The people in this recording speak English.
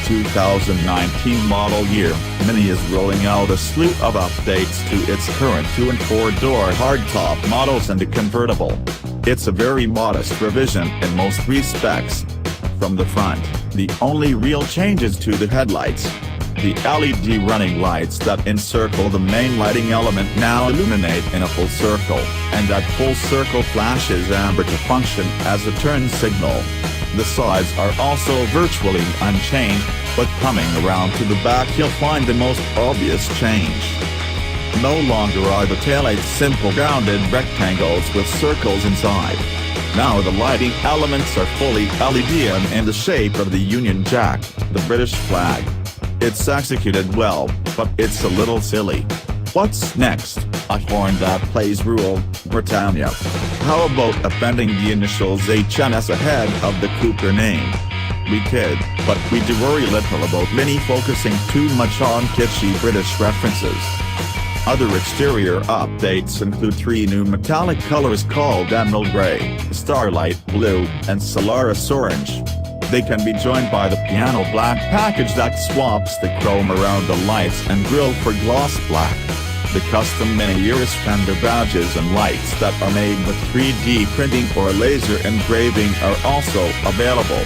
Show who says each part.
Speaker 1: 2019 model year, Mini is rolling out a slew of updates to its current 2- and 4-door hardtop models and a convertible. It's a very modest revision in most respects. From the front, the only real changes to the headlights. The LED running lights that encircle the main lighting element now illuminate in a full circle, and that full circle flashes amber to function as a turn signal. The sides are also virtually unchanged, but coming around to the back you'll find the most obvious change. No longer are the taillights simple rounded rectangles with circles inside. Now the lighting elements are fully LED and in the shape of the Union Jack, the British flag. It's executed well, but it's a little silly. What's next? A horn that plays rule, Britannia. How about appending the initials HNS ahead of the Cooper name? We kid, but we do worry little about Mini focusing too much on kitschy British references. Other exterior updates include 3 new metallic colors called Emerald Grey, Starlight Blue, and Solaris Orange. They can be joined by the piano black package that swaps the chrome around the lights and grille for gloss black. The custom Mini Iris fender badges and lights that are made with 3D printing or laser engraving are also available.